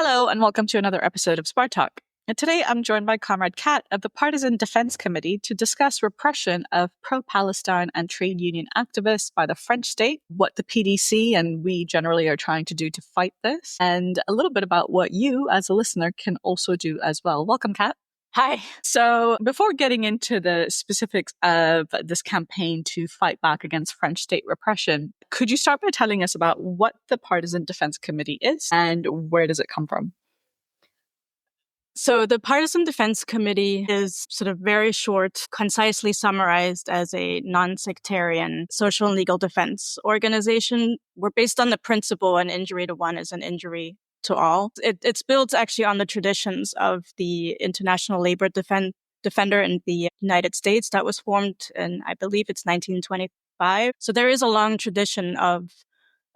Hello, and welcome to another episode of Spar Talk. And today I'm joined by Comrade Kat of the Partisan Defence Committee to discuss repression of pro-Palestine and trade union activists by the French state, what the PDC and we generally are trying to do to fight this, and a little bit about what you, as a listener, can also do as well. Welcome, Kat. Hi. So before getting into the specifics of this campaign to fight back against French state repression, could you start by telling us about what the Partisan Defence Committee is and where does it come from? So the Partisan Defence Committee is sort of very short, concisely summarized as a non-sectarian social and legal defense organization. We're based on the principle an injury to one is an injury to all. It's built actually on the traditions of the International Labor Defender in the United States that was formed in, I believe it's 1925. So there is a long tradition of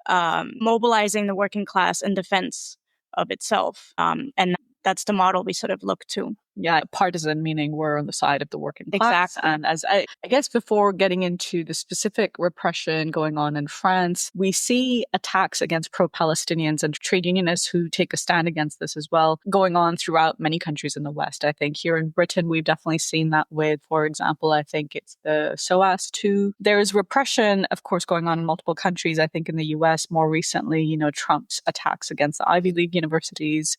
mobilizing the working class in defense of itself. And that's the model we sort of look to. Yeah, partisan meaning we're on the side of the working class. Exactly. And as I guess before getting into the specific repression going on in France, we see attacks against pro-Palestinians and trade unionists who take a stand against this as well, going on throughout many countries in the West. I think here in Britain, we've definitely seen that with, for example, I think it's the SOAS too. There is repression, of course, going on in multiple countries. I think in the US more recently, Trump's attacks against the Ivy League universities,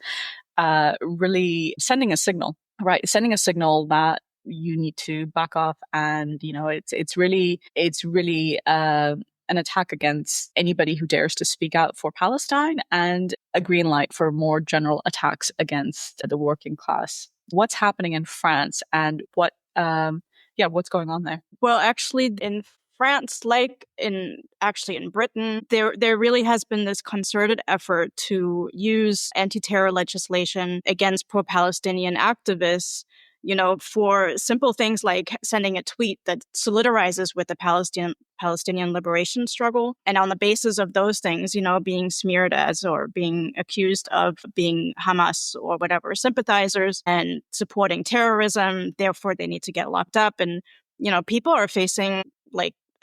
really sending a signal. Right, sending a signal that you need to back off, and it's really an attack against anybody who dares to speak out for Palestine, and a green light for more general attacks against the working class. What's happening in France, and what's going on there? Well, actually, in France, like in Britain, there really has been this concerted effort to use anti-terror legislation against pro-Palestinian activists, for simple things like sending a tweet that solidarizes with the Palestinian liberation struggle. And on the basis of those things, being smeared as or being accused of being Hamas or whatever sympathizers and supporting terrorism, therefore they need to get locked up. And, people are facing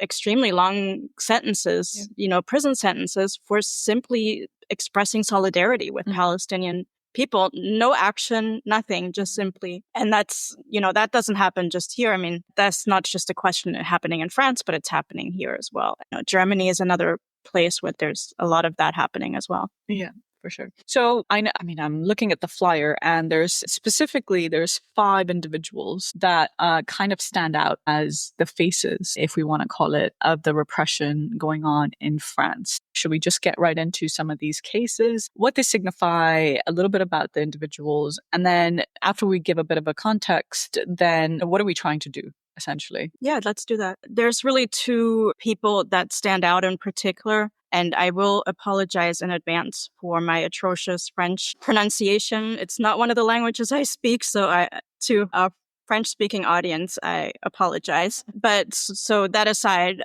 extremely long sentences, prison sentences for simply expressing solidarity with Palestinian people. No action, nothing, just simply. And that's, that doesn't happen just here. I mean, that's not just a question happening in France, but it's happening here as well. Germany is another place where there's a lot of that happening as well. Yeah. For sure. So I'm looking at the flyer, and there's 5 individuals that kind of stand out as the faces, if we want to call it, of the repression going on in France. Should we just get right into some of these cases, what they signify, a little bit about the individuals, and then after we give a bit of a context, then what are we trying to do? Essentially. Yeah, let's do that. There's really 2 people that stand out in particular, and I will apologize in advance for my atrocious French pronunciation. It's not one of the languages I speak, so to our French-speaking audience, I apologize. But so that aside,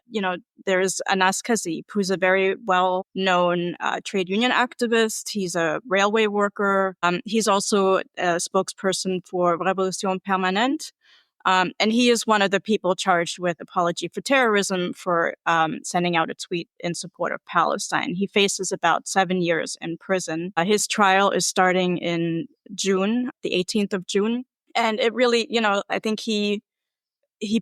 there's Anas Kazib, who's a very well-known trade union activist. He's a railway worker. He's also a spokesperson for Revolution Permanente. And he is one of the people charged with apology for terrorism for sending out a tweet in support of Palestine. He faces about 7 years in prison. His trial is starting in June, the 18th of June. And it really, I think he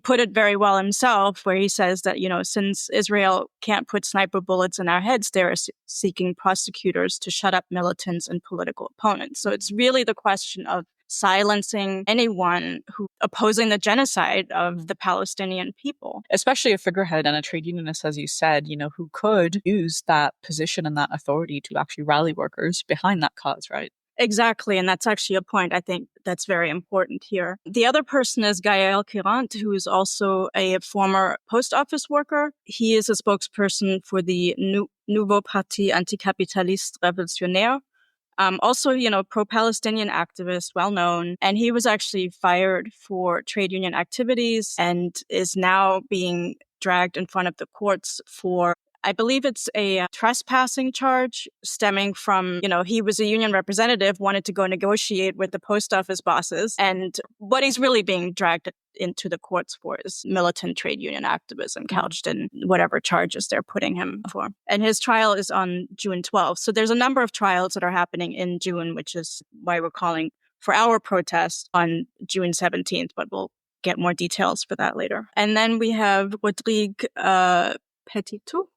put it very well himself, where he says that, since Israel can't put sniper bullets in our heads, they're seeking prosecutors to shut up militants and political opponents. So it's really the question of silencing anyone who opposing the genocide of the Palestinian people. Especially a figurehead and a trade unionist, as you said, who could use that position and that authority to actually rally workers behind that cause, right? Exactly. And that's actually a point I think that's very important here. The other person is Gaël, who is also a former post office worker. He is a spokesperson for the Nouveau Parti Anticapitaliste Révolutionnaire. Also, pro-Palestinian activist, well-known, and he was actually fired for trade union activities and is now being dragged in front of the courts for I believe it's a trespassing charge stemming from, he was a union representative, wanted to go negotiate with the post office bosses. And what he's really being dragged into the courts for is militant trade union activism couched in whatever charges they're putting him for. And his trial is on June 12th. So there's a number of trials that are happening in June, which is why we're calling for our protest on June 17th, but we'll get more details for that later. And then we have Rodrigue Petitot,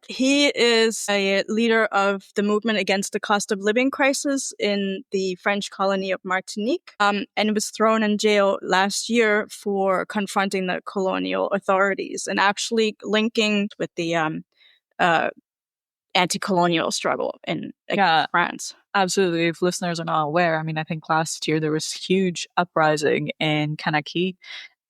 he is a leader of the movement against the cost of living crisis in the French colony of Martinique, and was thrown in jail last year for confronting the colonial authorities and actually linking with the anti-colonial struggle in France. Absolutely. If listeners are not aware, I think last year there was huge uprising in Kanaki,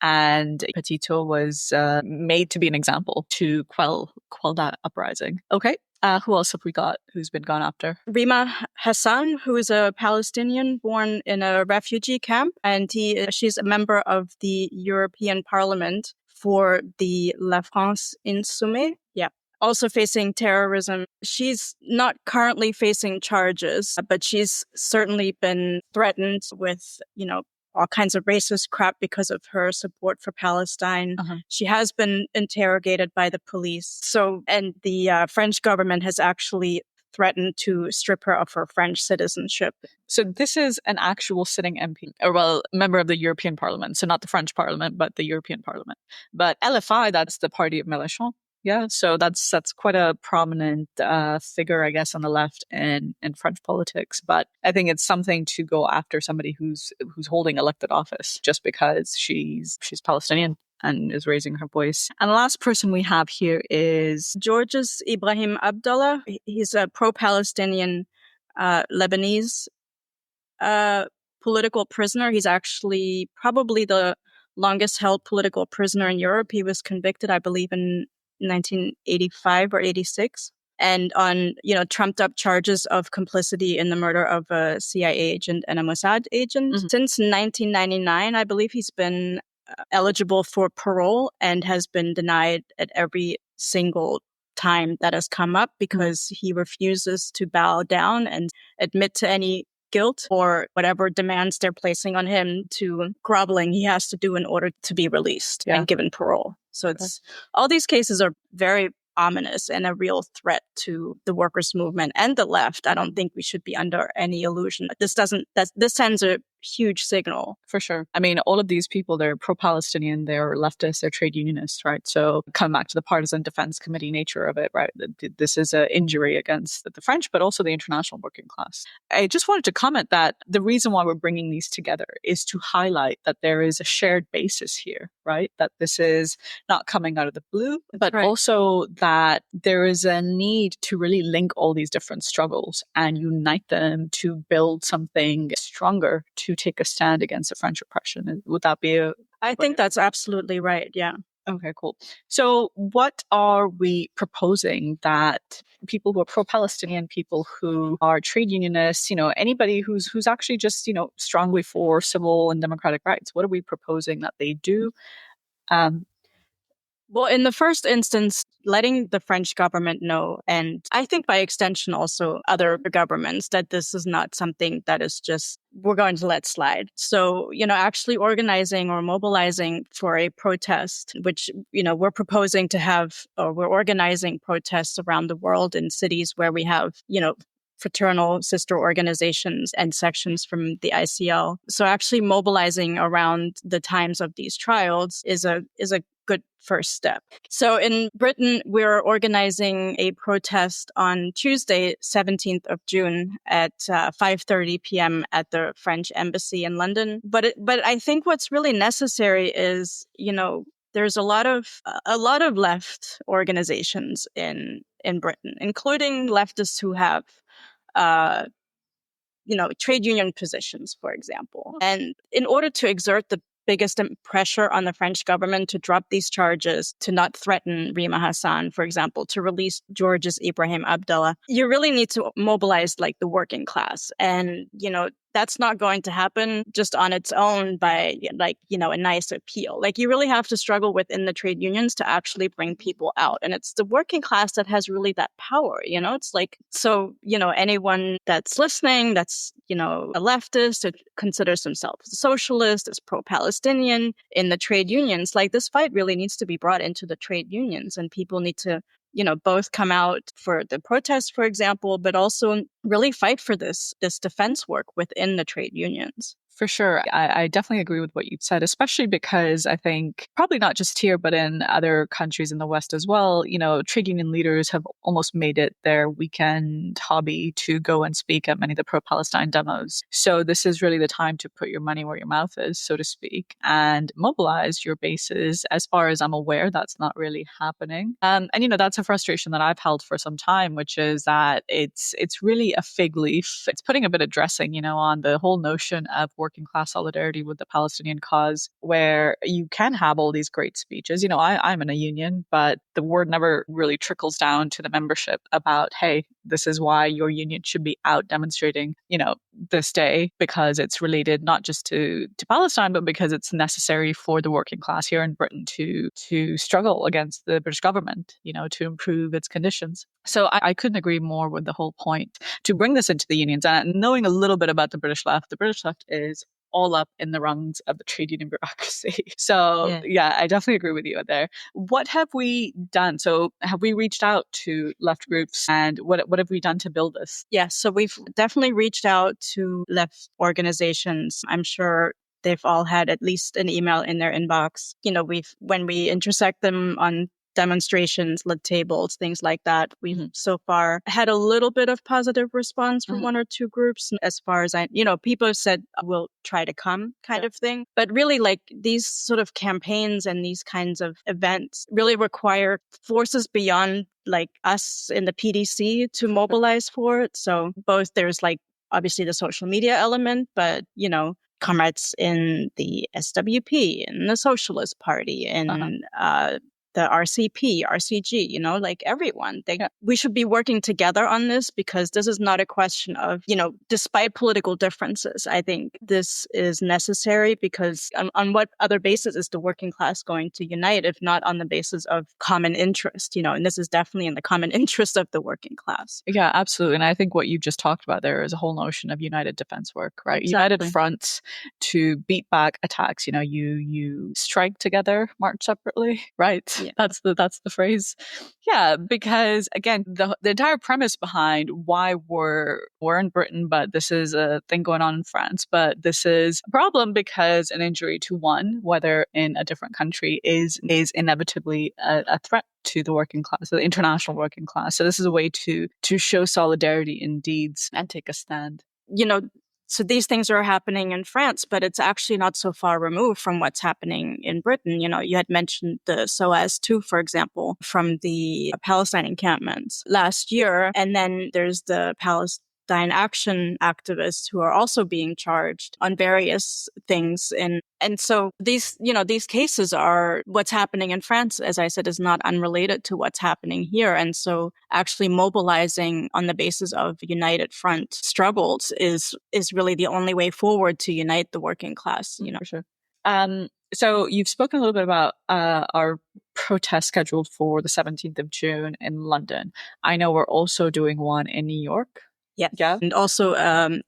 and Petitot was made to be an example to quell that uprising. Okay. Who else have we got who's been gone after? Rima Hassan, who is a Palestinian born in a refugee camp, and she's a member of the European Parliament for the La France Insoumise. Yeah. Also facing terrorism. She's not currently facing charges, but she's certainly been threatened with, all kinds of racist crap because of her support for Palestine. She has been interrogated by the police. And the French government has actually threatened to strip her of her French citizenship. So this is an actual sitting MP, or member of the European Parliament. So not the French Parliament, but the European Parliament. But LFI, that's the party of Mélenchon. Yeah, so that's quite a prominent figure, I guess, on the left in French politics. But I think it's something to go after somebody who's holding elected office just because she's Palestinian and is raising her voice. And the last person we have here is Georges Ibrahim Abdallah. He's a pro-Palestinian Lebanese political prisoner. He's actually probably the longest held political prisoner in Europe. He was convicted, I believe, in 1985 or 86, and on, trumped up charges of complicity in the murder of a CIA agent and a Mossad agent. Since 1999, I believe he's been eligible for parole and has been denied at every single time that has come up because he refuses to bow down and admit to any guilt or whatever demands they're placing on him, to groveling he has to do in order to be released and given parole. So it's all these cases are very ominous and a real threat to the workers' movement and the left. I don't think we should be under any illusion. This sends a huge signal. For sure. All of these people, they're pro-Palestinian, they're leftists, they're trade unionists, right? So come back to the Partisan Defence Committee nature of it, right? This is an injury against the French, but also the international working class. I just wanted to comment that the reason why we're bringing these together is to highlight that there is a shared basis here, right? That this is not coming out of the blue, but also that there is a need to really link all these different struggles and unite them to build something stronger to take a stand against the French oppression. Would that be I think that's absolutely right, yeah. Okay, cool. So what are we proposing that people who are pro-Palestinian, people who are trade unionists, anybody who's actually just, strongly for civil and democratic rights, what are we proposing that they do? Well, in the first instance, letting the French government know, and I think by extension also other governments, that this is not something that is just, we're going to let slide. So, actually organizing or mobilizing for a protest, which, we're proposing to have, or we're organizing protests around the world in cities where we have, fraternal sister organizations and sections from the ICL. So actually mobilizing around the times of these trials is a good first step. So in Britain, we're organizing a protest on Tuesday, 17th of June at 5:30 p.m. at the French Embassy in London. But I think what's really necessary is, there's a lot of left organizations in Britain, including leftists who have trade union positions, for example. And in order to exert the biggest pressure on the French government to drop these charges, to not threaten Rima Hassan, for example, to release Georges Ibrahim Abdallah, you really need to mobilize the working class. And, that's not going to happen just on its own by a nice appeal. Like you really have to struggle within the trade unions to actually bring people out. And it's the working class that has really that power, It's like, so, anyone that's listening, that's, a leftist, that considers themselves a socialist, is pro-Palestinian in the trade unions, like this fight really needs to be brought into the trade unions, and people need to both come out for the protests, for example, but also really fight for this defense work within the trade unions. For sure. I definitely agree with what you said, especially because I think probably not just here, but in other countries in the West as well, trade union leaders have almost made it their weekend hobby to go and speak at many of the pro-Palestine demos. So this is really the time to put your money where your mouth is, so to speak, and mobilize your bases. As far as I'm aware, that's not really happening. And that's a frustration that I've held for some time, which is that it's really a fig leaf. It's putting a bit of dressing, on the whole notion of working class solidarity with the Palestinian cause, where you can have all these great speeches. I'm in a union, but the word never really trickles down to the membership about, hey, this is why your union should be out demonstrating, this day, because it's related not just to Palestine, but because it's necessary for the working class here in Britain to struggle against the British government, to improve its conditions. So I couldn't agree more with the whole point to bring this into the unions. And knowing a little bit about the British left is all up in the rungs of the trade union bureaucracy. So yeah, I definitely agree with you there. What have we done? So have we reached out to left groups, and what have we done to build this? Yeah, so we've definitely reached out to left organizations. I'm sure they've all had at least an email in their inbox. When we intersect them on demonstrations, lit tables, things like that. We've so far had a little bit of positive response from one or two groups. As far as people have said, we'll try to come kind of thing. But really, like these sort of campaigns and these kinds of events really require forces beyond like us in the PDC to mobilize for it. So both there's like obviously the social media element, but comrades in the SWP, in the Socialist Party, in the RCP, RCG, like everyone. We should be working together on this, because this is not a question of, despite political differences, I think this is necessary, because on what other basis is the working class going to unite if not on the basis of common interest, and this is definitely in the common interest of the working class. Yeah, absolutely. And I think what you just talked about there is a whole notion of united defense work, right? Exactly. United fronts to beat back attacks. You strike together, march separately, right? Yeah. That's the phrase. Yeah, because again, the entire premise behind why we're in Britain, but this is a thing going on in France, but this is a problem because an injury to one, whether in a different country, is inevitably a threat to the working class, the international working class. So this is a way to show solidarity in deeds and take a stand. So these things are happening in France, but it's actually not so far removed from what's happening in Britain. You had mentioned the SOAS 2, for example, from the Palestine encampments last year. And then there's the Palestine Action activists who are also being charged on various things. And so these cases are what's happening in France, as I said, is not unrelated to what's happening here. And so actually mobilizing on the basis of united front struggles is really the only way forward to unite the working class, For sure. So you've spoken a little bit about our protest scheduled for the 17th of June in London. I know we're also doing one in New York. Yeah. And also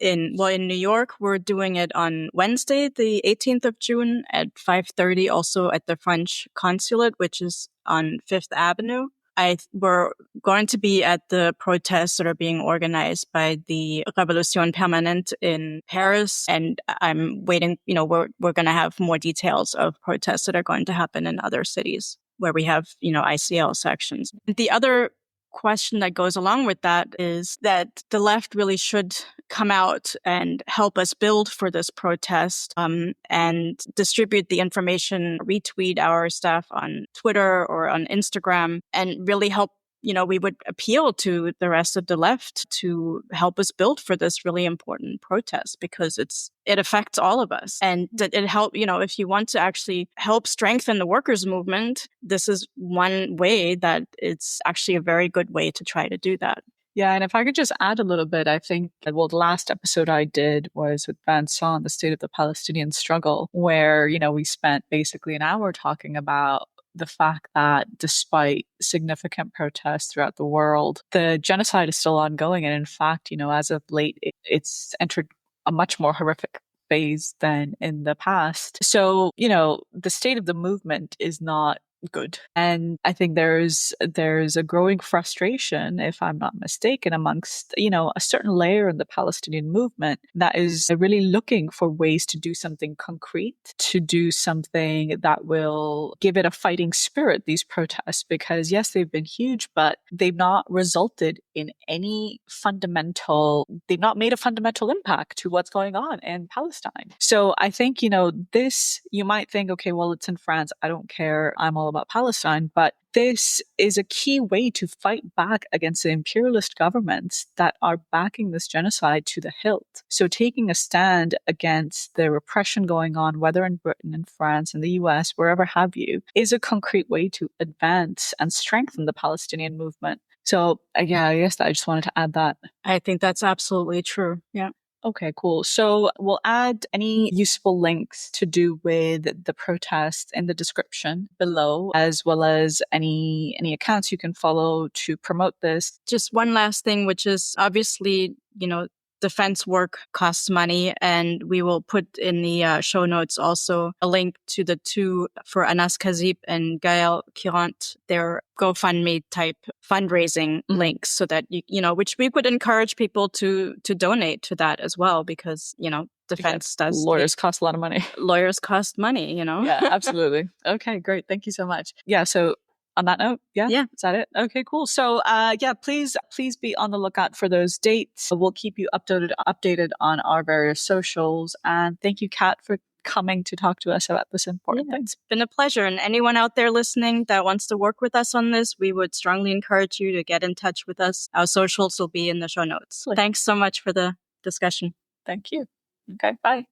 in New York, we're doing it on Wednesday, the 18th of June at 5:30, also at the French consulate, which is on Fifth Avenue. We're going to be at the protests that are being organized by the Révolution Permanente in Paris. And I'm waiting, we're going to have more details of protests that are going to happen in other cities where we have, ICL sections. The other question that goes along with that is that the left really should come out and help us build for this protest, and distribute the information, retweet our stuff on Twitter or on Instagram, and really help. We would appeal to the rest of the left to help us build for this really important protest, because it affects all of us. And that it help, if you want to actually help strengthen the workers' movement, this is one way that it's actually a very good way to try to do that. Yeah, and if I could just add a little bit, I think, well, the last episode I did was with Mansa on the state of the Palestinian struggle, where, we spent basically an hour talking about the fact that despite significant protests throughout the world, the genocide is still ongoing. And in fact, as of late, it's entered a much more horrific phase than in the past. So, the state of the movement is not good. And I think there's a growing frustration, if I'm not mistaken, amongst, a certain layer in the Palestinian movement that is really looking for ways to do something concrete, to do something that will give it a fighting spirit, these protests, because yes, they've been huge, but they've not resulted in they've not made a fundamental impact to what's going on in Palestine. So I think, this, you might think, okay, well, it's in France. I don't care. I'm all about Palestine. But this is a key way to fight back against the imperialist governments that are backing this genocide to the hilt. So taking a stand against the repression going on, whether in Britain, in France, in the US, wherever have you, is a concrete way to advance and strengthen the Palestinian movement. So yeah, I guess I just wanted to add that. I think that's absolutely true. Yeah. Okay, cool. So we'll add any useful links to do with the protest in the description below, as well as any accounts you can follow to promote this. Just one last thing, which is obviously, defense work costs money, and we will put in the show notes also a link to the two for Anas Kazib and Gaël Quirante, their GoFundMe type fundraising links, so that which we would encourage people to donate to that as well, because defense does. Lawyers cost a lot of money. Lawyers cost money, Yeah, absolutely. Okay, great. Thank you so much. Yeah, so on that note, yeah, is that it? Okay, cool. So, please be on the lookout for those dates. We'll keep you updated on our various socials. And thank you, Kat, for coming to talk to us about this important thing. It's been a pleasure. And anyone out there listening that wants to work with us on this, we would strongly encourage you to get in touch with us. Our socials will be in the show notes. Thanks so much for the discussion. Thank you. Okay, bye.